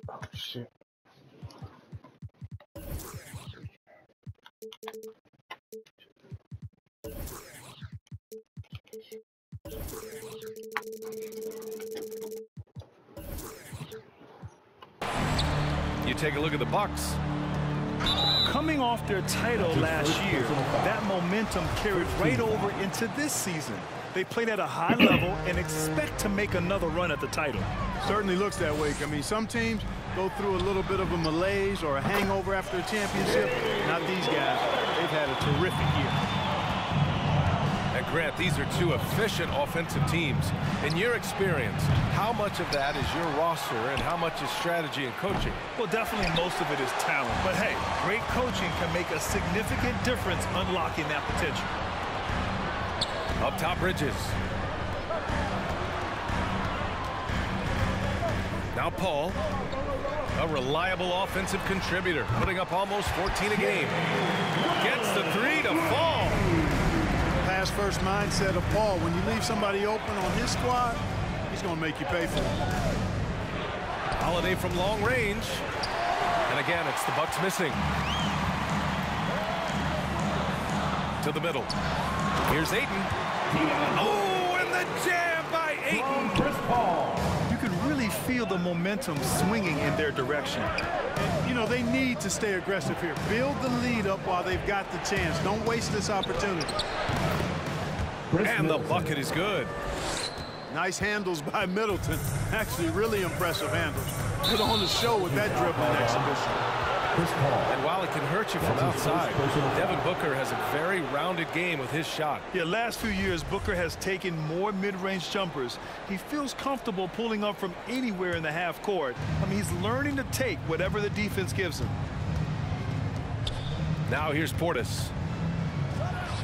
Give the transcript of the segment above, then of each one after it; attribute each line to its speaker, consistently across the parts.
Speaker 1: Oh, shit.
Speaker 2: You take a look at the Bucks.
Speaker 3: Coming off their title last year, that momentum carried right over into this season. They played at a high level and expect to make another run at the title.
Speaker 4: Certainly looks that way. I mean, some teams go through a little bit of a malaise or a hangover after a championship. Not these guys. They've had a terrific year.
Speaker 2: And Grant, these are two efficient offensive teams. In your experience, how much of that is your roster and how much is strategy and coaching?
Speaker 3: Well, definitely most of it is talent. But hey, great coaching can make a significant difference unlocking that potential.
Speaker 2: Up top, Bridges. Now Paul, a reliable offensive contributor, putting up almost 14 a game. Gets the three to fall.
Speaker 4: Pass-first mindset of Paul. When you leave somebody open on his squad, he's going to make you pay for it.
Speaker 2: Holiday from long range. And again, it's the Bucks missing. To the middle. Here's Ayton. Oh, and the jam by Ayton.
Speaker 3: Chris Paul. You can really feel the momentum swinging in their direction.
Speaker 4: And, you know, they need to stay aggressive here. Build the lead up while they've got the chance. Don't waste this opportunity.
Speaker 2: And the bucket is good.
Speaker 4: Nice handles by Middleton. Actually, really impressive handles. Put on the show with that dribbling exhibition.
Speaker 2: And while it can hurt you from outside, Devin Booker has a very rounded game with his shot.
Speaker 3: Yeah, last few years, Booker has taken more mid-range jumpers. He feels comfortable pulling up from anywhere in the half court. I mean, he's learning to take whatever the defense gives him.
Speaker 2: Now here's Portis.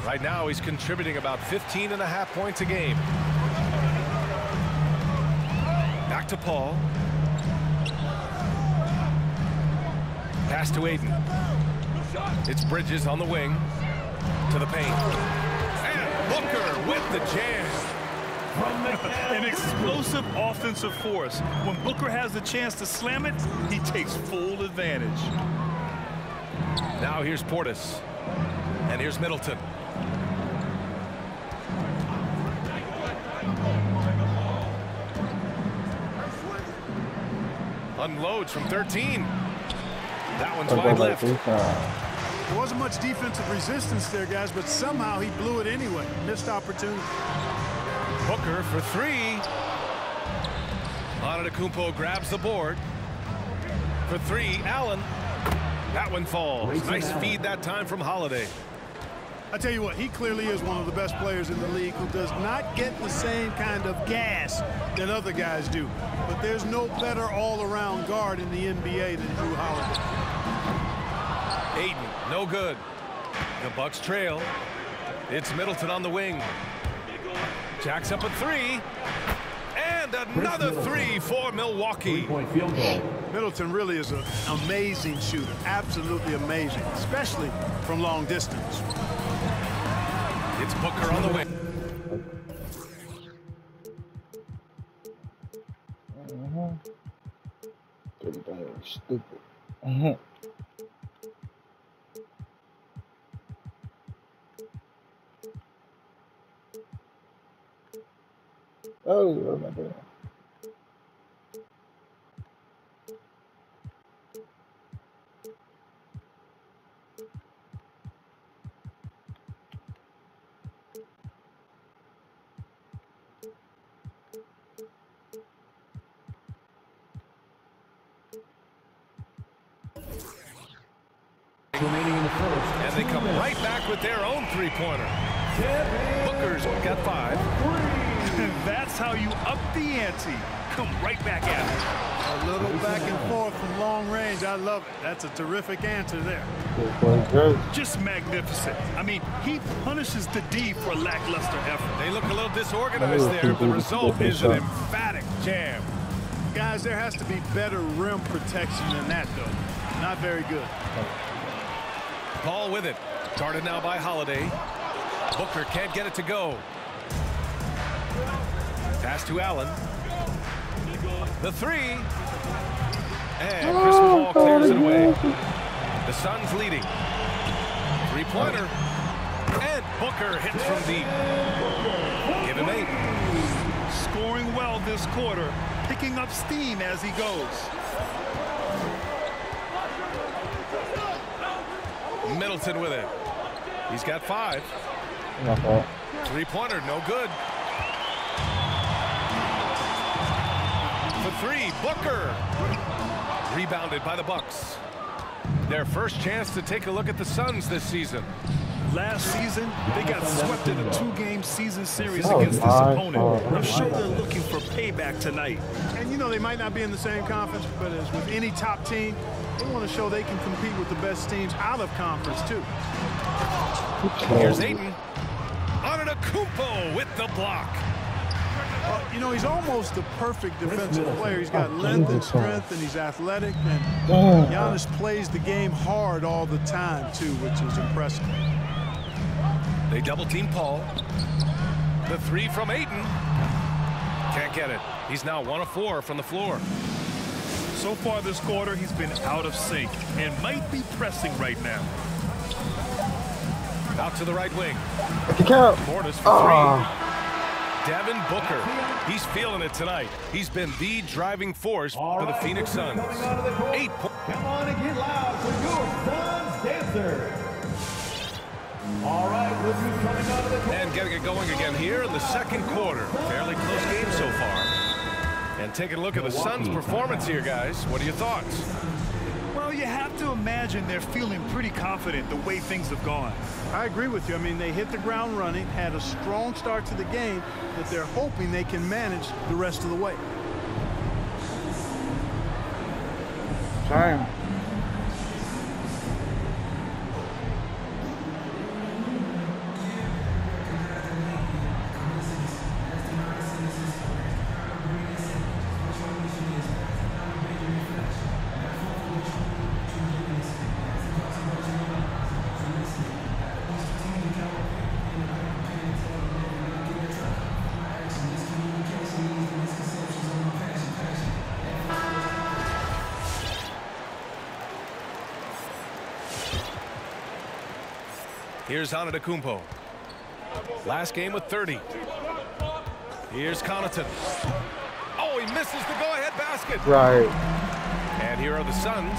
Speaker 2: Right now, he's contributing about 15.5 points a game. Back to Paul. Pass to Ayton. It's Bridges on the wing. To the paint. And Booker with the jam.
Speaker 3: An explosive offensive force. When Booker has the chance to slam it, he takes full advantage.
Speaker 2: Now here's Portis. And here's Middleton. Unloads from 13. That one's wide left.
Speaker 4: There wasn't much defensive resistance there, guys, but somehow he blew it anyway. Missed opportunity.
Speaker 2: Booker for three. Antetokounmpo grabs the board. For three, Allen. That one falls. Nice feed that time from Holiday.
Speaker 4: I tell you what, he clearly is one of the best players in the league who does not get the same kind of gas that other guys do. But there's no better all-around guard in the NBA than Drew Holiday.
Speaker 2: Ayton, no good. The Bucks trail. It's Middleton on the wing. Jacks up a three. And another three for Milwaukee.
Speaker 1: Three-point field goal.
Speaker 4: Middleton really is an amazing shooter. Absolutely amazing, especially from long distance.
Speaker 2: It's Booker on the wing.
Speaker 1: Stupid. Oh, what am I doing?
Speaker 5: Remaining in the first.
Speaker 2: And they come right back with their own three-pointer. Booker's got 5.
Speaker 3: That's how you up the ante. Come right back at it.
Speaker 4: A little back and forth from long range. I love it. That's a terrific answer there.
Speaker 3: Just magnificent. I mean, he punishes the D for lackluster effort.
Speaker 2: They look a little disorganized there. The result is an emphatic jam.
Speaker 4: Guys, there has to be better rim protection than that, though. Not very good.
Speaker 2: Paul with it. Guarded now by Holiday. Booker can't get it to go. Pass to Allen. The three. And Chris Paul clears it away. The Suns leading. Three-pointer. And Booker hits from deep. Give him 8.
Speaker 3: Scoring well this quarter, picking up steam as he goes.
Speaker 2: Middleton with it. He's got 5. Three-pointer, no good. For 3, Booker. Rebounded by the Bucks. Their first chance to take a look at the Suns this season.
Speaker 3: Last season, they got swept in a 2-game season series against this opponent. I'm sure they're looking for payback tonight.
Speaker 4: And, you know, they might not be in the same conference, but as with any top team, they want to show they can compete with the best teams out of conference, too.
Speaker 2: Here's Ayton. Antetokounmpo with the block.
Speaker 4: You know, he's almost the perfect defensive player. He's got length and strength, and he's athletic. And Giannis plays the game hard all the time, too, which is impressive.
Speaker 2: They double-team Paul. The 3 from Ayton. Can't get it. He's now 1 of 4 from the floor.
Speaker 3: So far this quarter, he's been out of sync and might be pressing right now.
Speaker 2: Out to the right wing. Portis for 3. Devin Booker. He's feeling it tonight. He's been the driving force for the Phoenix Suns. 8 points.
Speaker 5: Come on and get loud for your Suns dancer. All right, we'll be coming out of the court.
Speaker 2: And getting it going again here in the second quarter. Fairly close game so far. And taking a look at the Suns' performance here, guys. What are your thoughts?
Speaker 3: Well, you have to imagine they're feeling pretty confident the way things have gone.
Speaker 4: I agree with you. I mean, they hit the ground running, had a strong start to the game that they're hoping they can manage the rest of the way.
Speaker 1: Time.
Speaker 2: Here's Antetokounmpo. Last game with 30. Here's Connaughton. Oh, he misses the go-ahead basket.
Speaker 1: Right.
Speaker 2: And here are the Suns.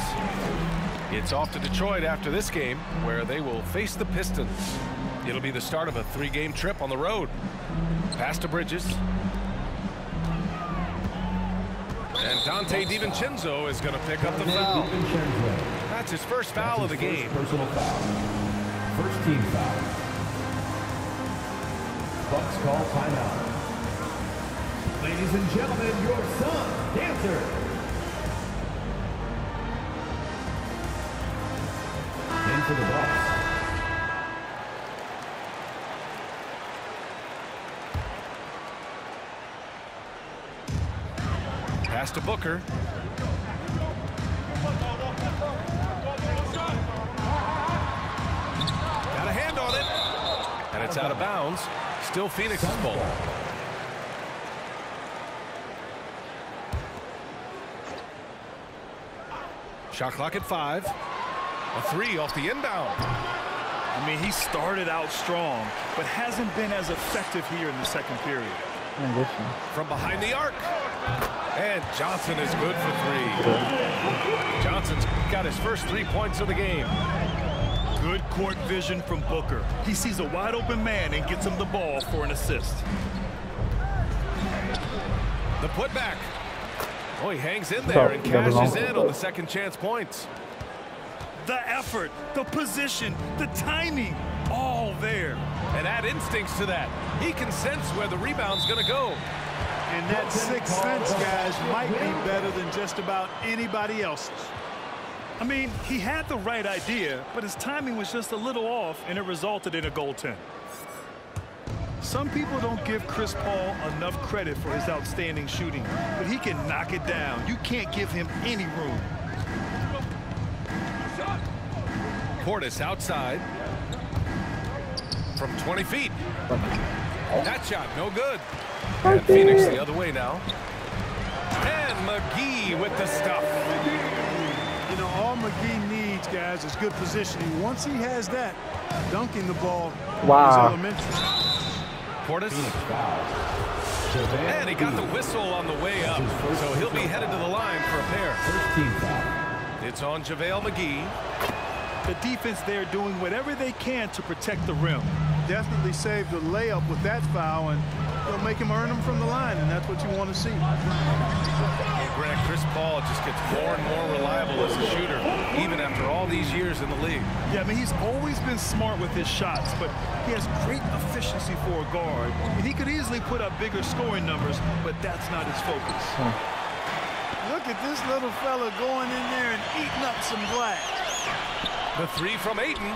Speaker 2: It's off to Detroit after this game, where they will face the Pistons. It'll be the start of a 3-game trip on the road. Pass to Bridges. And Dante DiVincenzo is going to pick up the foul. That's his first foul of the game.
Speaker 5: Personal foul. First team foul. Bucks call timeout. Ladies and gentlemen, your Suns dancer. In for the Bucks.
Speaker 2: Pass to Booker. Got a hand on it. And it's out of bounds. Still Phoenix's ball. Shot clock at 5. A 3 off the inbound.
Speaker 3: I mean, he started out strong, but hasn't been as effective here in the second period.
Speaker 2: From behind the arc. And Johnson is good for 3. Johnson's got his first 3 points of the game.
Speaker 3: Good court vision from Booker. He sees a wide open man and gets him the ball for an assist.
Speaker 2: The putback. Oh, he hangs in there and cashes in on the second chance points.
Speaker 3: The effort, the position, the timing, all there.
Speaker 2: And add instincts to that. He can sense where the rebound's going to go.
Speaker 4: And that sixth sense, guys, might be better than just about anybody else's.
Speaker 3: I mean, he had the right idea, but his timing was just a little off, and it resulted in a goaltend. Some people don't give Chris Paul enough credit for his outstanding shooting, but he can knock it down. You can't give him any room.
Speaker 2: Portis outside. From 20 feet. That shot, no good. And Phoenix the other way now. McGee with the stuff.
Speaker 4: You know, all McGee needs, guys, is good positioning. Once he has that, dunking the ball is elementary.
Speaker 2: Portis. And he got the whistle on the way up, so he'll be headed to the line for a pair.
Speaker 5: First team foul.
Speaker 2: It's on JaVale McGee.
Speaker 3: The defense there doing whatever they can to protect the rim.
Speaker 4: Definitely saved the layup with that foul, and it'll make him earn them from the line, and that's what you want to see.
Speaker 2: Hey, Greg, Chris Paul just gets more and more reliable as a shooter, even after all these years in the league.
Speaker 3: Yeah, I mean, he's always been smart with his shots, but he has great efficiency for a guard. And he could easily put up bigger scoring numbers, but that's not his focus.
Speaker 4: Look at this little fella going in there and eating up some glass.
Speaker 2: The three from Ayton.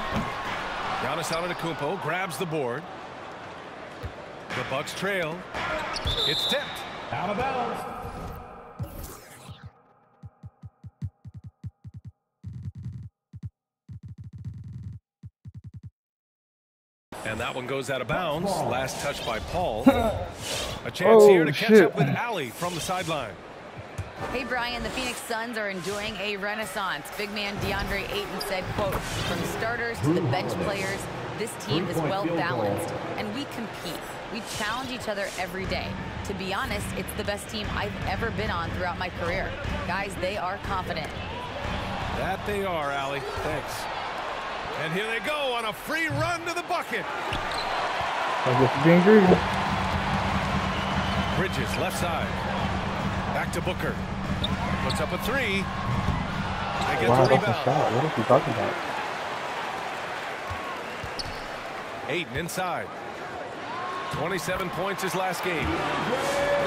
Speaker 2: Giannis Antetokounmpo grabs the board. The Bucks trail. It's tipped.
Speaker 5: Out of bounds.
Speaker 2: And that one goes out of bounds. Last touch by Paul. A chance here to catch up with Allie from the sideline.
Speaker 6: Hey, Brian, the Phoenix Suns are enjoying a renaissance. Big man DeAndre Ayton said, quote, from starters to the bench players, this team is well balanced and we compete. We challenge each other every day. To be honest, it's the best team I've ever been on throughout my career. Guys, they are confident.
Speaker 2: That they are, Allie. Thanks. And here they go on a free run to the bucket. Bridges, left side. Back to Booker. Puts up a three. They get the rebound.
Speaker 1: What is he talking about?
Speaker 2: Ayton inside. 27 points his last game.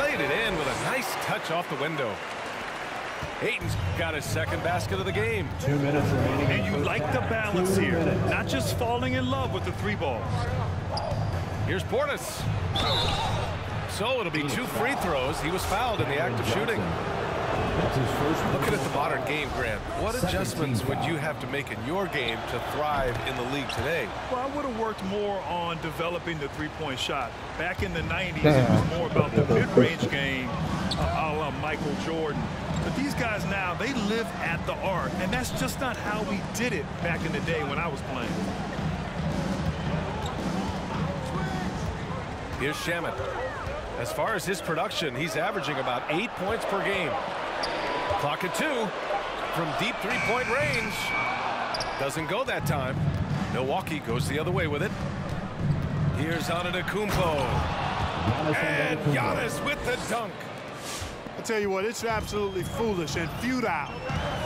Speaker 2: Laid it in with a nice touch off the window. Ayton's got his second basket of the game.
Speaker 5: 2 minutes remaining.
Speaker 3: And you like the balance here, not just falling in love with the three ball.
Speaker 2: Here's Portis. So it'll be 2 free throws. He was fouled in the act of shooting.
Speaker 5: That's his first.
Speaker 2: Looking at the modern game, Grant, what adjustments would you have to make in your game to thrive in the league today?
Speaker 3: Well, I would have worked more on developing the three-point shot. Back in the 90s, it was more about the mid-range game, a la Michael Jordan. But these guys now, they live at the art, and that's just not how we did it back in the day when I was playing.
Speaker 2: Here's Shamet. As far as his production, he's averaging about 8 points per game. Clock at 2 from deep three-point range. Doesn't go that time. Milwaukee goes the other way with it. Here's Antetokounmpo. And Giannis with the dunk.
Speaker 4: I tell you what, it's absolutely foolish and futile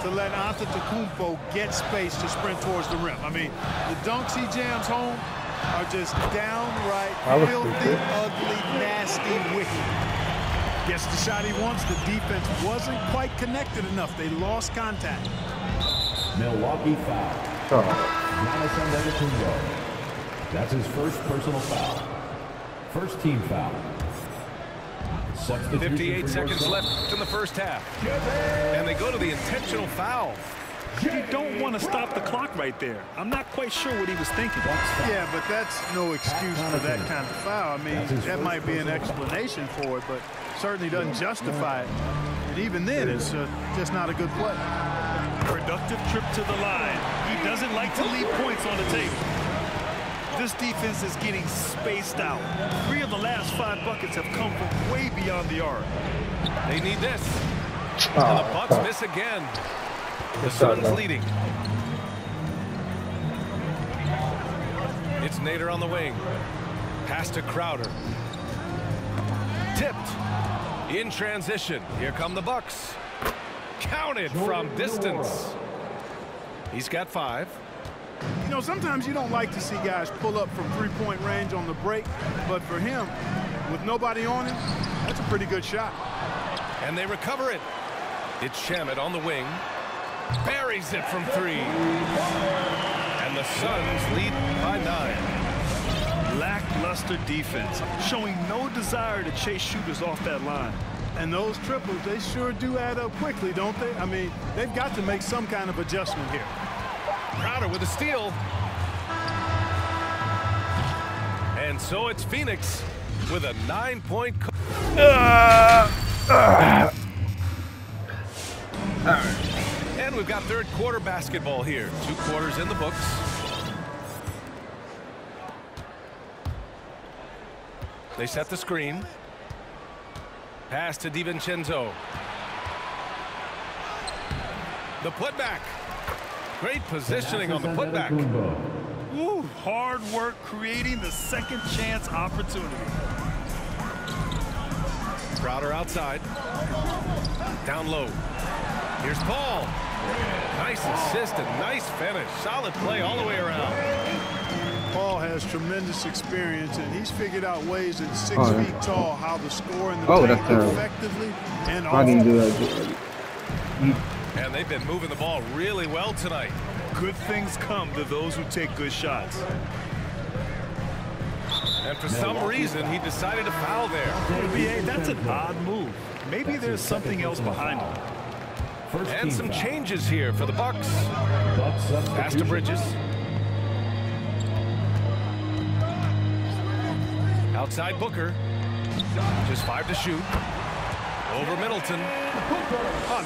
Speaker 4: to let Antetokounmpo get space to sprint towards the rim. I mean, the dunks he jams home are just downright filthy, ugly, nasty, wicked. Gets the shot he wants. The defense wasn't quite connected enough. They lost contact.
Speaker 5: Milwaukee foul. Giannis Antetokounmpo. That's his first personal foul. First team foul.
Speaker 2: 58 seconds left in the first half. And they go to the intentional foul.
Speaker 3: You don't want to stop the clock right there. I'm not quite sure what he was thinking.
Speaker 4: Yeah, but that's no excuse for that kind of foul. I mean, that might be an explanation for it, but certainly doesn't justify it. And even then, it's just not a good play.
Speaker 3: Productive trip to the line. He doesn't like to leave points on the table. This defense is getting spaced out. 3 of the last 5 buckets have come from way beyond the arc.
Speaker 2: They need this. And the Bucks miss again. The Suns leading. It's Nader on the wing. Pass to Crowder. Tipped. In transition. Here come the Bucks. Counted from distance. He's got 5.
Speaker 4: You know, sometimes you don't like to see guys pull up from three-point range on the break, but for him, with nobody on him, that's a pretty good shot.
Speaker 2: And they recover it. It's Shamet on the wing. Buries it from 3. And the Suns lead by 9.
Speaker 3: Lackluster defense, showing no desire to chase shooters off that line.
Speaker 4: And those triples, they sure do add up quickly, don't they? I mean, they've got to make some kind of adjustment here.
Speaker 2: Crowder with a steal. And so it's Phoenix with a 9-point. got third quarter basketball here. 2 quarters in the books. They set the screen. Pass to DiVincenzo. The putback. Great positioning on the putback.
Speaker 3: Ooh, hard work creating the second chance opportunity.
Speaker 2: Crowder outside. Down low. Here's Paul. Nice assist and nice finish. Solid play all the way around.
Speaker 4: Paul has tremendous experience, and he's figured out ways at 6 feet tall how to score in the paint effectively and
Speaker 1: I didn't do that.
Speaker 2: And they've been moving the ball really well tonight.
Speaker 3: Good things come to those who take good shots.
Speaker 2: And for some reason, he decided to foul there.
Speaker 3: BA, that's an odd move. Maybe there's something else behind it.
Speaker 2: And some changes here for the Bucks. Pass to Bridges. Outside Booker. Just 5 to shoot. Over Middleton.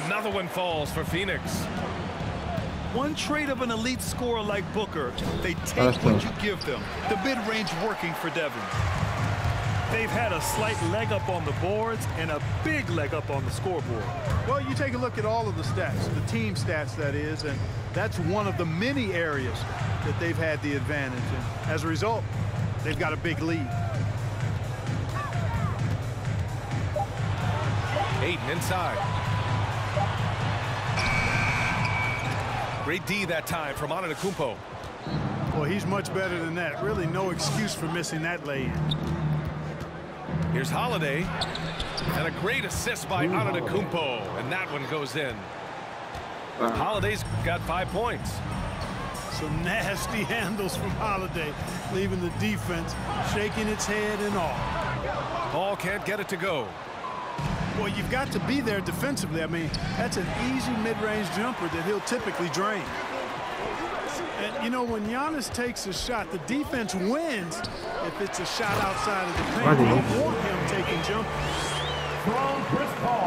Speaker 2: Another one falls for Phoenix.
Speaker 3: One trait of an elite scorer like Booker, they take what you give them. The mid-range working for Devin. They've had a slight leg up on the boards and a big leg up on the scoreboard.
Speaker 4: Well, you take a look at all of the stats, the team stats that is, and that's one of the many areas that they've had the advantage. And as a result, they've got a big lead.
Speaker 2: Ayton inside. Great D that time from Antetokounmpo.
Speaker 4: Well, he's much better than that. Really no excuse for missing that lay-in.
Speaker 2: Here's Holiday. And a great assist by Antetokounmpo. And that one goes in. Holiday's got 5 points.
Speaker 4: Some nasty handles from Holiday, leaving the defense shaking its head and all.
Speaker 2: Ball can't get it to go.
Speaker 4: Well, you've got to be there defensively. I mean, that's an easy mid-range jumper that he'll typically drain. And, you know, when Giannis takes a shot, the defense wins if it's a shot outside of the paint. They don't want him taking jumpers.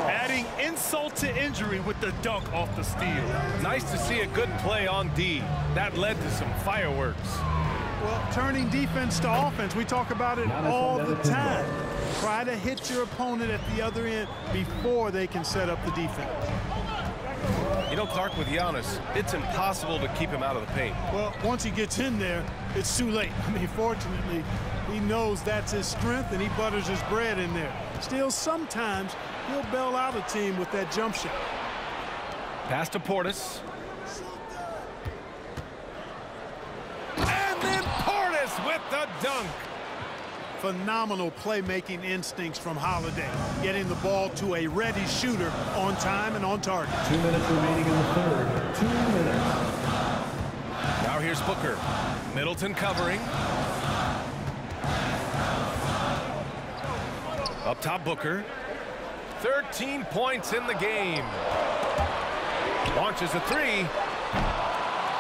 Speaker 3: Adding insult to injury with the dunk off the steal.
Speaker 2: Nice to see a good play on D. That led to some fireworks.
Speaker 4: Well, turning defense to offense, we talk about it all the time. Try to hit your opponent at the other end before they can set up the defense.
Speaker 2: You know, Clark, with Giannis, it's impossible to keep him out of the paint.
Speaker 4: Well, once he gets in there, it's too late. I mean, fortunately, he knows that's his strength, and he butters his bread in there. Still, sometimes he'll bail out a team with that jump shot.
Speaker 2: Pass to Portis. And then Portis with the dunk.
Speaker 4: Phenomenal playmaking instincts from Holiday, getting the ball to a ready shooter on time and on target.
Speaker 5: 2 minutes remaining in the third. 2 minutes.
Speaker 2: Now here's Booker. Middleton covering. Up top, Booker. 13 points in the game. Launches a 3.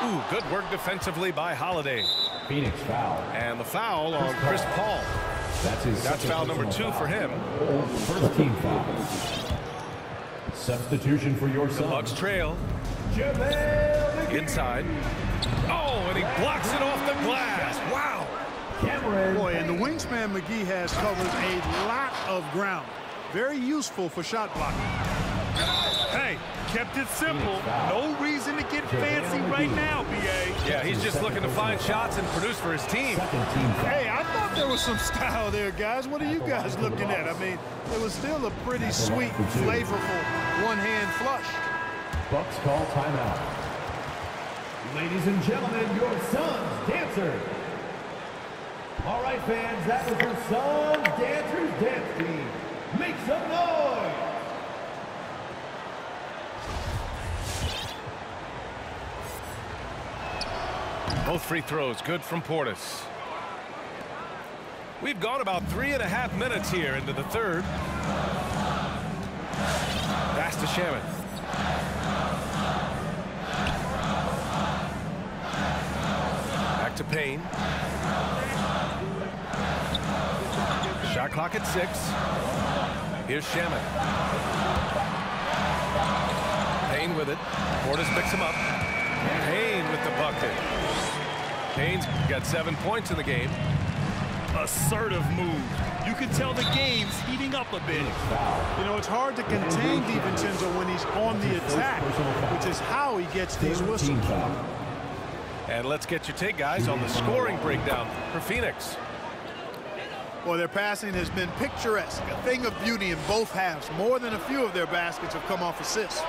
Speaker 2: Ooh, good work defensively by Holiday.
Speaker 5: Phoenix foul.
Speaker 2: And the foul on Chris Paul. That's foul number 2 for him.
Speaker 5: First team foul. Substitution for your son.
Speaker 2: Bucks trail. Inside. Oh, and he blocks it off the glass. Wow.
Speaker 4: Boy, and the wingspan McGee has covered a lot of ground. Very useful for shot blocking.
Speaker 3: Hey, kept it simple. No reason to get fancy right now, BA.
Speaker 2: Yeah, he's just looking to find shots and produce for his team.
Speaker 4: Hey, I thought there was some style there, guys. What are you guys looking at? I mean, it was still a pretty sweet, flavorful one-hand flush.
Speaker 5: Bucks call timeout. Ladies and gentlemen, your son's dancer. All right, fans, that was your son's dancers dance team. Make some noise.
Speaker 2: Both free throws good from Portis. We've gone about 3.5 minutes here into the third. Pass to Shaman. Back to Payne. Shot clock at 6. Here's Shaman. Payne Payne with it. Portis picks him up. Payne with the bucket. Payne's got 7 points in the game.
Speaker 3: Assertive move. You can tell the game's heating up a bit.
Speaker 4: You know, it's hard to contain DiVincenzo when he's on the attack, which is how he gets these whistles.
Speaker 2: And let's get your take, guys, on the scoring breakdown for Phoenix.
Speaker 4: Well, their passing has been picturesque, a thing of beauty in both halves. More than a few of their baskets have come off assists.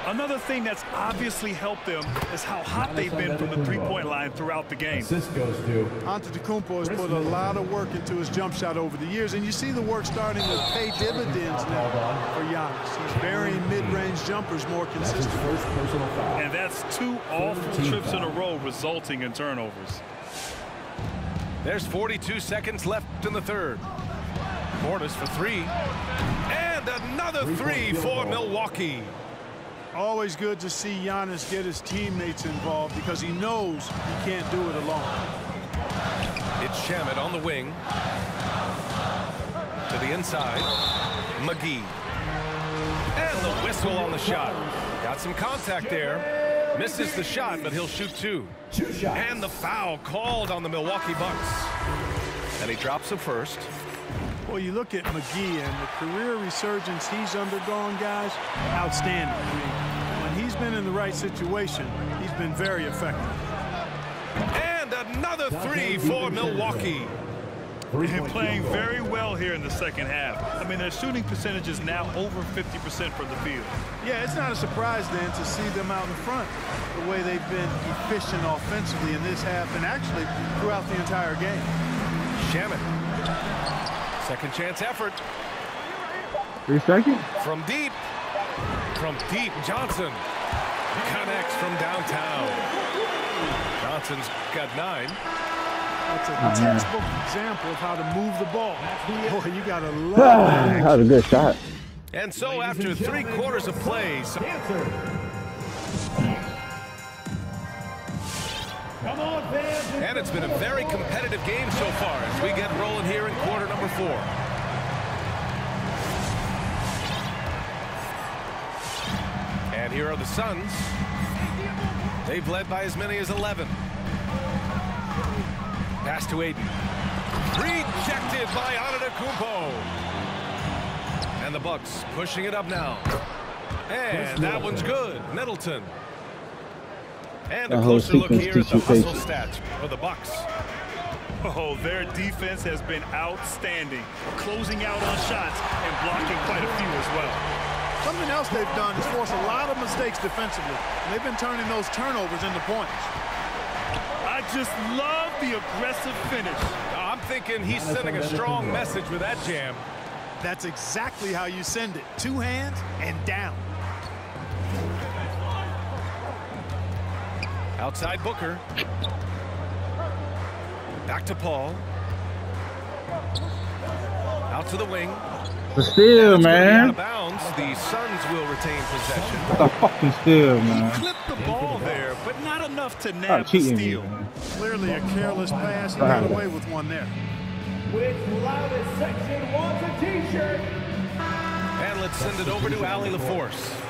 Speaker 3: Another thing that's obviously helped them is how hot they've been from the three-point line throughout the game.
Speaker 5: Assist goes to
Speaker 4: Antetokounmpo has put a lot of work into his jump shot over the years, and you see the work starting to pay dividends now for Giannis. He's burying mid-range jumpers more consistently.
Speaker 5: first personal foul.
Speaker 3: And that's 2 awful trips in a row resulting in turnovers.
Speaker 2: There's 42 seconds left in the third. Portis for 3. And another 3 for Milwaukee.
Speaker 4: Always good to see Giannis get his teammates involved because he knows he can't do it alone.
Speaker 2: It's Shamet on the wing. To the inside. McGee. And the whistle on the shot. Got some contact there. Misses the shot, but he'll shoot 2.
Speaker 5: 2 shots.
Speaker 2: And the foul called on the Milwaukee Bucks. And he drops the first.
Speaker 4: Well, you look at McGee and the career resurgence he's undergone, guys, outstanding. I mean, when he's been in the right situation, he's been very effective.
Speaker 2: And another 3 for Milwaukee.
Speaker 3: And playing very well here in the second half. I mean, their shooting percentage is now over 50% from the field.
Speaker 4: Yeah, it's not a surprise then to see them out in front the way they've been efficient offensively in this half and actually throughout the entire game.
Speaker 2: Shamet. Second chance effort.
Speaker 1: 3 seconds.
Speaker 2: From deep. From deep, Johnson connects from downtown. Johnson's got 9.
Speaker 4: That's a textbook example of how to move the ball. Boy, you got to love that.
Speaker 1: That was a good shot.
Speaker 2: And so after 3 quarters of play,
Speaker 5: Come on, fans.
Speaker 2: and it's been a very competitive game so far as we get rolling here in quarter number 4. And here are the Suns. They've led by as many as 11. Pass to Aiden. Rejected by Antetokounmpo. And the Bucks pushing it up now. And that one's good. Middleton. And a closer look here at the hustle stats for the Bucks.
Speaker 3: Oh, their defense has been outstanding, closing out on shots and blocking quite a few as well.
Speaker 4: Something else they've done is force a lot of mistakes defensively. And they've been turning those turnovers into points.
Speaker 3: I just love the aggressive finish.
Speaker 2: I'm thinking he's sending a strong message with that jam.
Speaker 4: That's exactly how you send it. 2 hands and down.
Speaker 2: Outside Booker. Back to Paul. Out to the wing.
Speaker 1: The steal,
Speaker 2: Out
Speaker 1: man.
Speaker 2: of bounds. The Suns will retain possession.
Speaker 1: What the fucking steal, man.
Speaker 3: Clipped the ball there, but not enough to
Speaker 1: Stop
Speaker 3: nab the
Speaker 1: cheating me,
Speaker 3: steal.
Speaker 1: man.
Speaker 4: Clearly a careless pass. He got away with one there.
Speaker 5: Which loudest section wants a t-shirt?
Speaker 2: And let's send it over to Allie LaForce.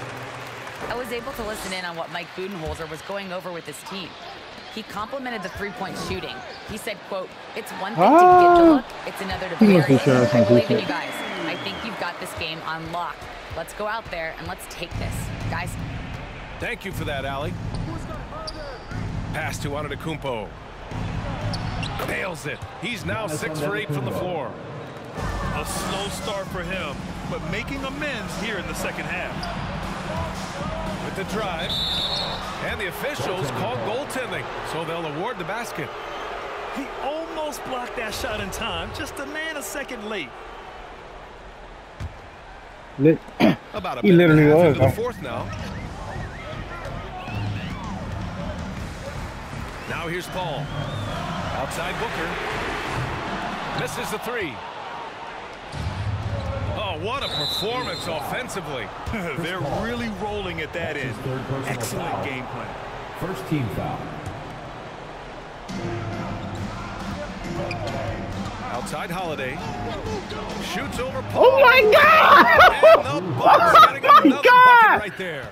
Speaker 6: I was able to listen in on what Mike Budenholzer was going over with his team. He complimented the three-point shooting. He said, quote, "It's one thing to get the look, it's another to bury it. I believe in you guys. I think you've got this game on lock. Let's go out there and let's take this. Guys."
Speaker 2: Thank you for that, Allie. Pass to Antetokounmpo. Nails it. He's now 6 for 8 from the floor.
Speaker 3: A slow start for him, but making amends here in the second half.
Speaker 2: With the drive. And the officials call goaltending, so they'll award the basket.
Speaker 3: He almost blocked that shot in time, just a man a second late.
Speaker 2: About a
Speaker 1: He
Speaker 2: minute and a
Speaker 1: literally
Speaker 2: half
Speaker 1: was,
Speaker 2: into the
Speaker 1: huh?
Speaker 2: fourth now. Now here's Paul. Outside Booker. Misses the 3. Oh, what a performance offensively.
Speaker 3: They're really rolling at that end. Excellent game plan.
Speaker 5: First team foul.
Speaker 2: Outside Holiday. Shoots over Paul.
Speaker 1: Oh my God!
Speaker 2: And the Bucks getting another bucket right there.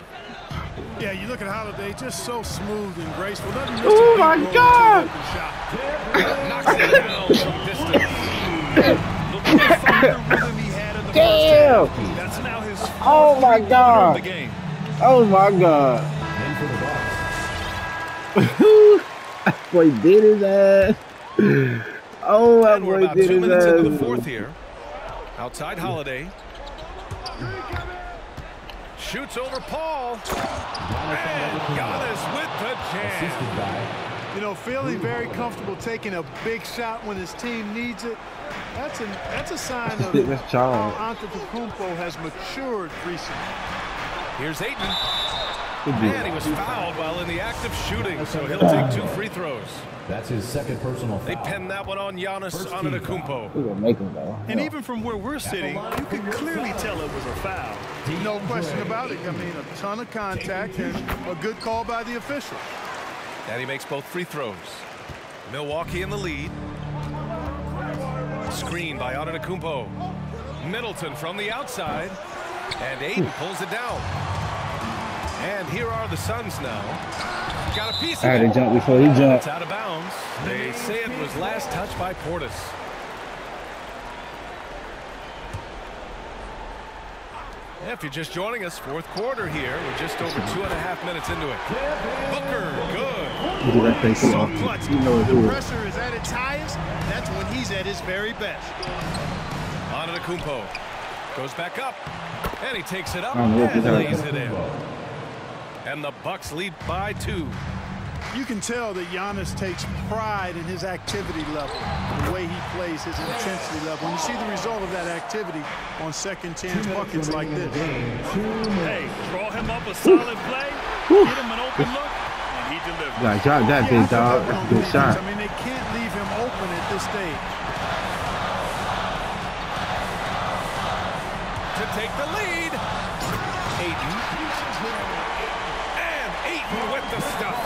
Speaker 4: He's just so smooth and graceful. Doesn't miss
Speaker 1: Oh
Speaker 4: a
Speaker 1: my
Speaker 4: beat
Speaker 1: God!
Speaker 2: Knocks it down from distance.
Speaker 3: Looking to find the rhythm he had in the
Speaker 1: Damn!
Speaker 3: first half. That's now his
Speaker 1: Oh my
Speaker 3: fourth
Speaker 1: God!
Speaker 3: of the game.
Speaker 1: Oh my God!
Speaker 5: In for the Bucks.
Speaker 1: That boy did his ass. Oh, that
Speaker 2: And we're
Speaker 1: boy
Speaker 2: about
Speaker 1: did
Speaker 2: 2
Speaker 1: his
Speaker 2: minutes into the
Speaker 1: ass.
Speaker 2: fourth here. Outside Holiday. Shoots over Paul. And Giannis with the jam.
Speaker 5: Assisted by
Speaker 4: You know, feeling very comfortable taking a big shot when his team needs it. That's a sign of
Speaker 1: That's
Speaker 4: how
Speaker 1: Charles.
Speaker 4: Antetokounmpo has matured recently.
Speaker 2: Here's Ayton.
Speaker 1: Good
Speaker 2: And he
Speaker 1: deal.
Speaker 2: was fouled while in the act of shooting, so he'll take 2 free throws.
Speaker 5: that's his second personal
Speaker 2: They
Speaker 5: foul.
Speaker 2: pinned that one on Giannis
Speaker 5: First team
Speaker 2: Antetokounmpo.
Speaker 1: We gonna make him though.
Speaker 3: And even from where we're sitting, you can clearly tell it was a foul.
Speaker 4: No question about it. I mean, a ton of contact and a good call by the official.
Speaker 2: And he makes both free throws. Milwaukee in the lead. Screen by Antetokounmpo. Middleton from the outside. And Ayton pulls it down. And here are the Suns now. Got a piece of
Speaker 1: I had
Speaker 2: it.
Speaker 1: to jump before he
Speaker 2: It's
Speaker 1: jumped.
Speaker 2: out of bounds. They say it was last touched by Portis. If you're just joining us, fourth quarter here. We're just over 2.5 minutes into it. Booker, good.
Speaker 1: You do that face
Speaker 4: So
Speaker 1: off.
Speaker 4: clutch.
Speaker 1: You know
Speaker 4: The
Speaker 1: it.
Speaker 4: pressure is at its highest. That's when he's at his very best.
Speaker 2: Antetokounmpo goes back up, and he takes it up
Speaker 1: I don't know if
Speaker 2: and
Speaker 1: he
Speaker 2: lays
Speaker 1: got
Speaker 2: it in. And the Bucks lead by 2.
Speaker 4: You can tell that Giannis takes pride in his activity level, the way he plays, his intensity level. When you see the result of that activity on second chance buckets like this.
Speaker 3: Hey, draw him up a solid play, get him an open look, and he delivers.
Speaker 1: Gotta drop that big dog. That's a good shot.
Speaker 4: I mean, they can't leave him open at this stage.
Speaker 2: To take the lead. Ayton. And Ayton with the stuff.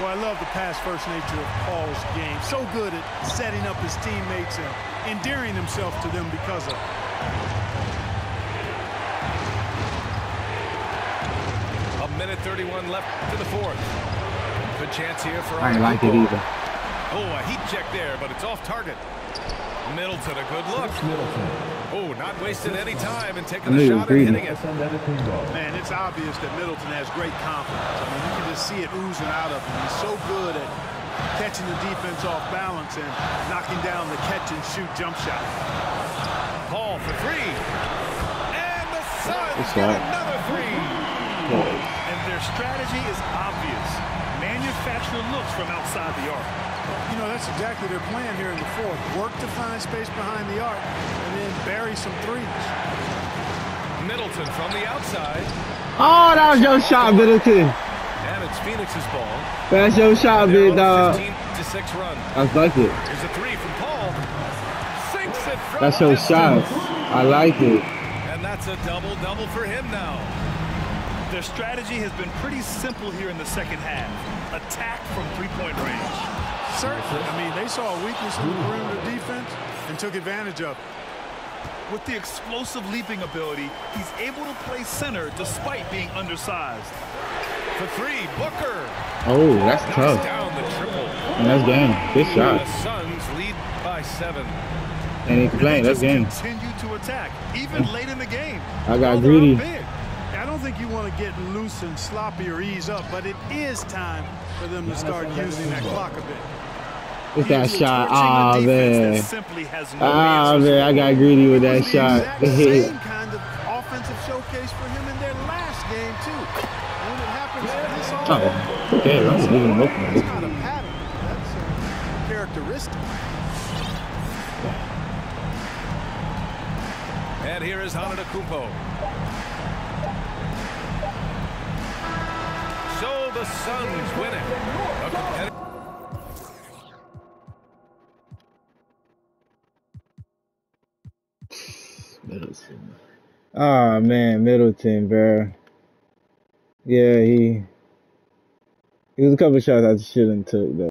Speaker 4: Well, I love the pass-first nature of Paul's game. So good at setting up his teammates and endearing himself to them because of it.
Speaker 2: A minute 31 left to the fourth. Good chance here for
Speaker 1: I ain't like it
Speaker 2: Antetokounmpo.
Speaker 1: either.
Speaker 2: Oh, a heat check there, but it's off target. Middleton, a good look. Oh, not wasting any time and taking the shot and hitting it.
Speaker 4: Man, it's obvious that Middleton has great confidence. I mean, you can just see it oozing out of him. He's so good at catching the defense off balance and knocking down the catch-and-shoot jump shot.
Speaker 2: Paul for 3. And the Suns
Speaker 1: Good
Speaker 2: get
Speaker 1: shot.
Speaker 2: another 3.
Speaker 3: And their strategy is obvious. Manufacture looks from outside the arc.
Speaker 4: You know, that's exactly their plan here in the fourth. Work to find space behind the arc and then bury some threes.
Speaker 2: Middleton from the outside.
Speaker 1: Oh, that was your shot, Middleton.
Speaker 2: And it's Phoenix's ball.
Speaker 1: That's your shot,
Speaker 2: They're
Speaker 1: big
Speaker 2: on a
Speaker 1: dog.
Speaker 2: 15-6 run.
Speaker 1: I like it.
Speaker 2: Here's a 3 from Paul. Sinks it from
Speaker 1: That's your
Speaker 2: distance.
Speaker 1: shot. I like it.
Speaker 2: And that's a double-double for him now.
Speaker 3: Their strategy has been pretty simple here in the second half. Attack from three-point range.
Speaker 4: Certainly. I mean, they saw a weakness in the perimeter defense and took advantage of it.
Speaker 3: With the explosive leaping ability, he's able to play center despite being undersized.
Speaker 2: For 3, Booker.
Speaker 1: Oh, that's
Speaker 2: Knocks
Speaker 1: tough.
Speaker 2: down the triple.
Speaker 1: And that's game. Good
Speaker 2: The
Speaker 1: shot.
Speaker 2: Suns lead by 7.
Speaker 1: And he can play.
Speaker 3: They
Speaker 1: That's
Speaker 3: just
Speaker 1: game.
Speaker 3: continue to attack, even late in the game.
Speaker 1: I got
Speaker 3: Although they're
Speaker 1: greedy.
Speaker 3: up big.
Speaker 4: I don't think you want to get loose and sloppy or ease up, but it is time for them to start using that clock a bit.
Speaker 1: It's that
Speaker 3: Into a
Speaker 1: shot.
Speaker 3: torching
Speaker 1: Ah,
Speaker 3: defense
Speaker 1: man.
Speaker 3: that simply has no
Speaker 1: Ah,
Speaker 3: answers.
Speaker 1: man. I got greedy with that
Speaker 4: It was the
Speaker 1: shot.
Speaker 4: exact same kind of offensive showcase for him in their last game, too. When it happens this often,
Speaker 1: Oh, okay. I'm just leaving him open.
Speaker 4: it's not a pattern. That's a characteristic.
Speaker 2: And here is Antetokounmpo. So the Suns win it. A competitive
Speaker 1: Middleton. Oh man, Middleton, bro. Yeah, he was a couple shots I shouldn't took though.